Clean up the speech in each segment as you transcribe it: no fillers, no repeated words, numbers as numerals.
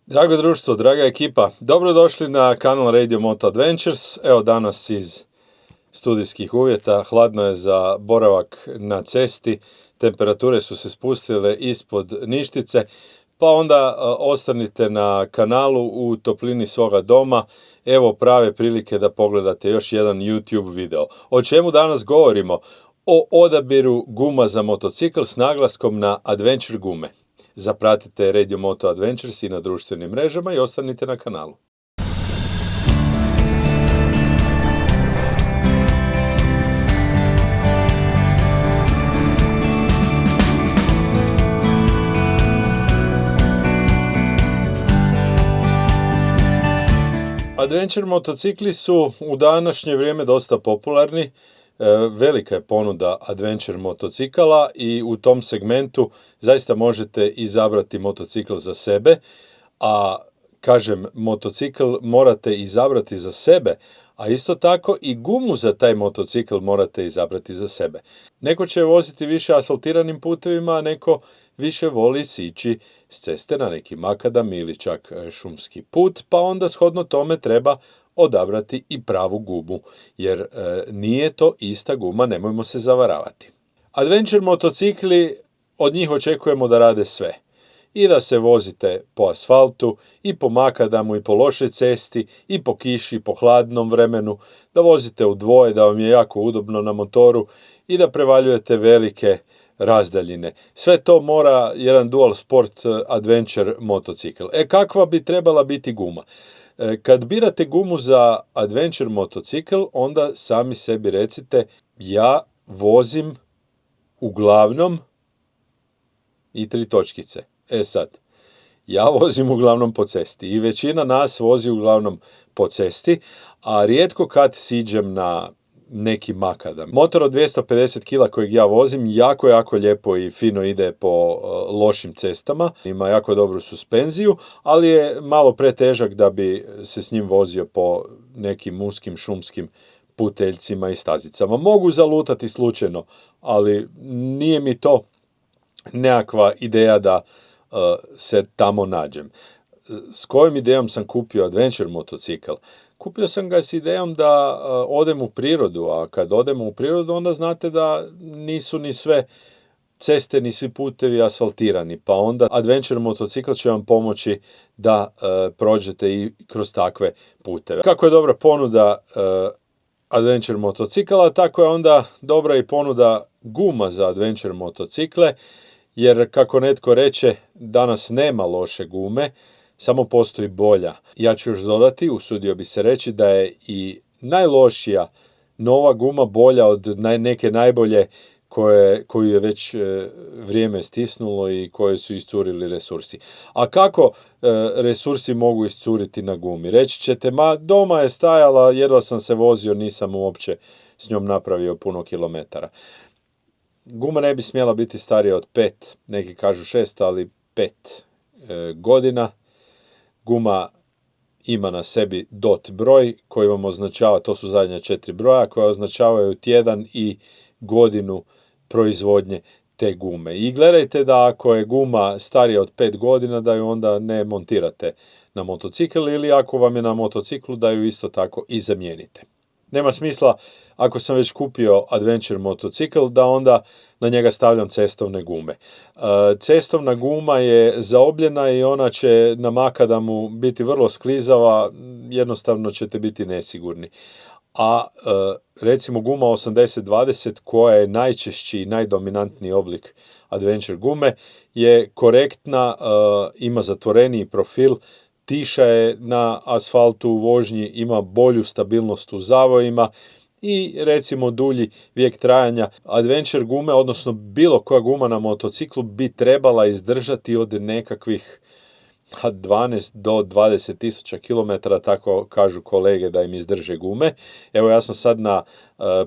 Drago društvo, draga ekipa, dobrodošli na kanal Radio Moto Adventures. Evo danas iz studijskih uvjeta, hladno je za boravak na cesti, temperature su se spustile ispod ništice, pa onda ostanite na kanalu u toplini svoga doma. Evo prave prilike da pogledate još jedan YouTube video. O čemu danas govorimo? O odabiru guma za motocikl s naglaskom na adventure gume. Zapratite Radio Moto Adventures i na društvenim mrežama i ostanite na kanalu. Adventure motocikli su u današnje vrijeme dosta popularni. Velika je ponuda adventure motocikala i u tom segmentu zaista možete izabrati motocikl za sebe, a kažem, motocikl morate izabrati za sebe, a isto tako i gumu za taj motocikl morate izabrati za sebe. Neko će voziti više asfaltiranim putevima, a neko više voli sići s ceste na neki makadam ili čak šumski put, pa onda shodno tome treba odabrati i pravu gumu, jer nije to ista guma, nemojmo se zavaravati. Adventure motocikli, od njih očekujemo da rade sve. I da se vozite po asfaltu, i po makadamu, i po lošoj cesti, i po kiši, i po hladnom vremenu, da vozite u dvoje, da vam je jako udobno na motoru i da prevaljujete velike razdaljine. Sve to mora jedan dual sport adventure motocikl. Kakva bi trebala biti guma? Kad birate gumu za adventure motocikl, onda sami sebi recite, ja vozim uglavnom i 3 točkice. Sad, ja vozim uglavnom po cesti i većina nas vozi uglavnom po cesti, a rijetko kad siđem na neki makadam. Motor od 250 kg kojeg ja vozim jako lijepo i fino ide po lošim cestama. Ima jako dobru suspenziju, ali je malo pretežak da bi se s njim vozio po nekim uskim šumskim puteljcima i stazicama. Mogu zalutati slučajno, ali nije mi to nekakva ideja da se tamo nađem. S kojom idejom sam kupio adventure motocikl? Kupio sam ga s idejom da odem u prirodu, a kad odemo u prirodu onda znate da nisu ni sve ceste ni svi putevi asfaltirani, pa onda adventure motocikl će vam pomoći da prođete i kroz takve puteve. Kako je dobra ponuda adventure motocikala, tako je onda dobra i ponuda guma za adventure motocikle, jer kako netko reče, danas nema loše gume, samo postoji bolja. Ja ću još dodati, usudio bi se reći da je i najlošija nova guma bolja od neke najbolje koju je već vrijeme stisnulo i koje su iscurili resursi. A kako resursi mogu iscuriti na gumi? Reći ćete, ma doma je stajala, jedva sam se vozio, nisam uopće s njom napravio puno kilometara. Guma ne bi smjela biti starija od 5, neki kažu 6, ali 5 godina. Guma ima na sebi dot broj koji vam označava, to su zadnja 4 broja, koja označavaju tjedan i godinu proizvodnje te gume. I gledajte da ako je guma starija od 5 godina, da ju onda ne montirate na motocikl, ili ako vam je na motociklu, da ju isto tako i zamijenite. Nema smisla, ako sam već kupio adventure motocikl, da onda na njega stavljam cestovne gume. Cestovna guma je zaobljena i ona će na makadamu biti vrlo sklizava, jednostavno ćete biti nesigurni. A recimo guma 80-20, koja je najčešći i najdominantniji oblik adventure gume, je korektna, ima zatvoreniji profil, tiša je na asfaltu u vožnji, ima bolju stabilnost u zavojima i recimo dulji vijek trajanja. Adventure gume, odnosno bilo koja guma na motociklu, bi trebala izdržati od nekakvih 12 do 20 tisuća kilometara, tako kažu kolege da im izdrže gume. Evo ja sam sad na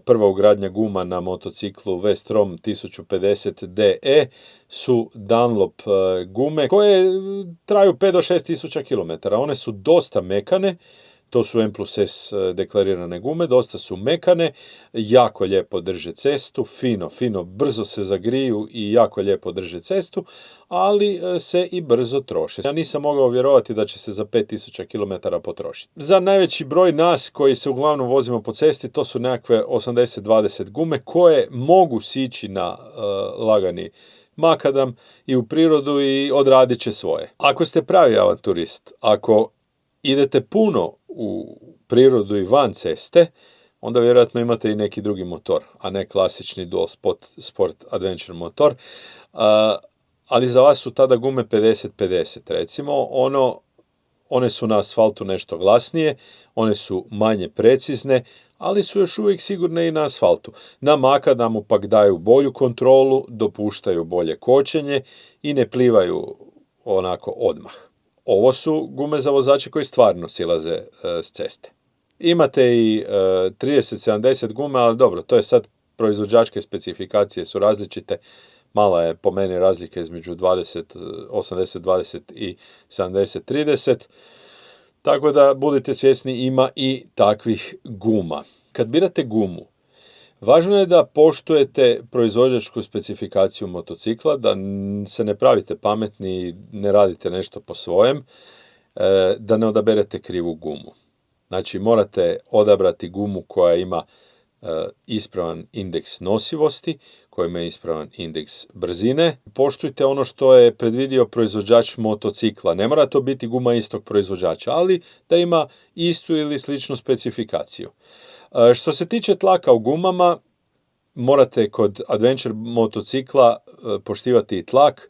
prva ugradnja guma na motociklu Vestrom 1050 DE, su Dunlop gume koje traju 5 do 6 tisuća kilometara. One su dosta mekane, To su M+S deklarirane gume, dosta su mekane, jako lijepo drže cestu, fino, brzo se zagriju i jako lijepo drže cestu, ali se i brzo troše. Ja nisam mogao vjerovati da će se za 5000 km potrošiti. Za najveći broj nas koji se uglavnom vozimo po cesti, to su nekakve 80-20 gume koje mogu sići na lagani makadam i u prirodu i odradit će svoje. Ako ste pravi avanturist, ako idete puno u prirodu i van ceste, onda vjerojatno imate i neki drugi motor, a ne klasični dual sport adventure motor. Ali za vas su tada gume 50-50, recimo. One su na asfaltu nešto glasnije, one su manje precizne, ali su još uvijek sigurne i na asfaltu. Na makadamu pak daju bolju kontrolu, dopuštaju bolje kočenje i ne plivaju onako odmah. Ovo su gume za vozače koji stvarno silaze s ceste. Imate i 30-70 gume, ali dobro, to je sad proizvođačke specifikacije su različite. Mala je po meni razlika između 80-20 i 70-30. Tako da budite svjesni, ima i takvih guma. Kad birate gumu, važno je da poštujete proizvođačku specifikaciju motocikla, da se ne pravite pametni i ne radite nešto po svojem, da ne odaberete krivu gumu. Znači, morate odabrati gumu koja ima ispravan indeks nosivosti, koja ima ispravan indeks brzine. Poštujte ono što je predvidio proizvođač motocikla. Ne mora to biti guma istog proizvođača, ali da ima istu ili sličnu specifikaciju. Što se tiče tlaka u gumama, morate kod adventure motocikla poštivati i tlak.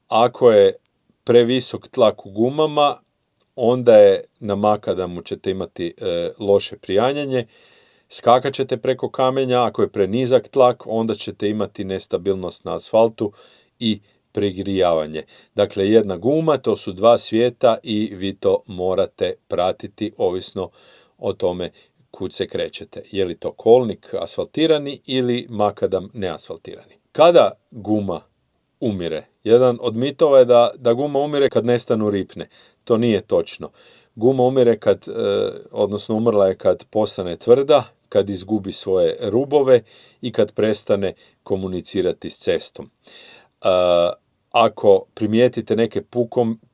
Ako je previsok tlak u gumama, onda je na makadamu ćete imati loše prijanjanje, skakat ćete preko kamenja. Ako je prenizak tlak, onda ćete imati nestabilnost na asfaltu i prigrijavanje. Dakle, jedna guma, to su dva svijeta i vi to morate pratiti ovisno o tome kud se krećete. Je li to kolnik asfaltirani ili makadam neasfaltirani. Kada guma umire? Jedan od mitova je da guma umire kad nestanu ripne. To nije točno. Guma umire odnosno umrla je kad postane tvrda, kad izgubi svoje rubove i kad prestane komunicirati s cestom. Ako primijetite neke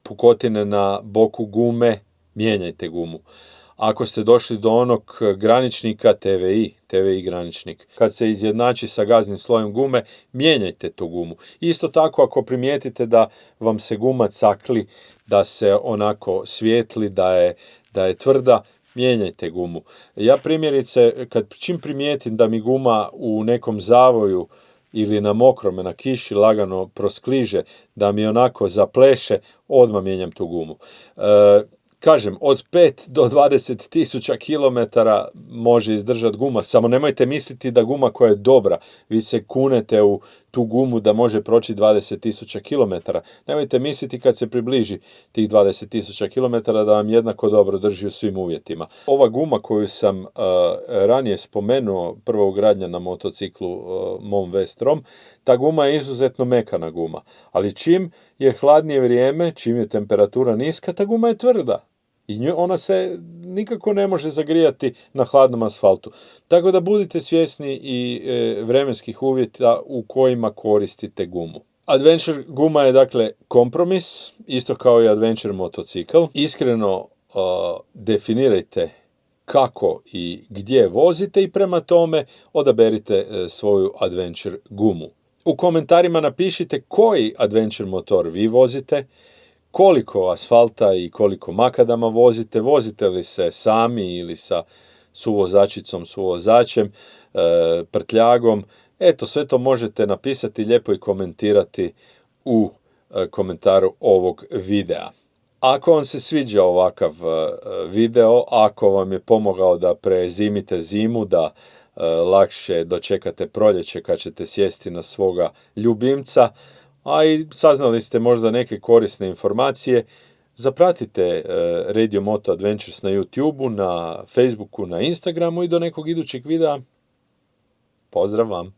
pukotine na boku gume, mijenjajte gumu. Ako ste došli do onog graničnika TVI graničnik, kad se izjednači sa gaznim slojem gume, mijenjajte tu gumu. Isto tako, ako primijetite da vam se guma cakli, da se onako svijetli, da je tvrda, mijenjajte gumu. Ja primjerice, čim primijetim da mi guma u nekom zavoju ili na mokrome, na kiši lagano proskliže, da mi onako zapleše, odmah mijenjam tu gumu. Kažem, od 5 do 20.000 km može izdržati guma, samo nemojte misliti da guma koja je dobra, vi se kunete u tu gumu da može proći 20.000 km. Nemojte misliti kad se približi tih 20.000 km da vam jednako dobro drži u svim uvjetima. Ova guma koju sam ranije spomenuo, prva ugradnja na motociklu mom Vestrom, ta guma je izuzetno mekana guma, ali čim je hladnije vrijeme, čim je temperatura niska, ta guma je tvrda. I ona se nikako ne može zagrijati na hladnom asfaltu. Tako da budite svjesni i vremenskih uvjeta u kojima koristite gumu. Adventure guma je dakle kompromis, isto kao i adventure motocikl. Iskreno definirajte kako i gdje vozite i prema tome odaberite svoju adventure gumu. U komentarima napišite koji adventure motor vi vozite, koliko asfalta i koliko makadama vozite li se sami ili sa suvozačicom, suvozačem, prtljagom. Eto, sve to možete napisati lijepo i komentirati u komentaru ovog videa. Ako vam se sviđa ovakav video, ako vam je pomogao da prezimite zimu, da lakše dočekate proljeće kad ćete sjesti na svoga ljubimca, a i saznali ste možda neke korisne informacije, zapratite Radio Moto Adventures na YouTubeu, na Facebooku, na Instagramu i do nekog idućeg videa. Pozdrav vam!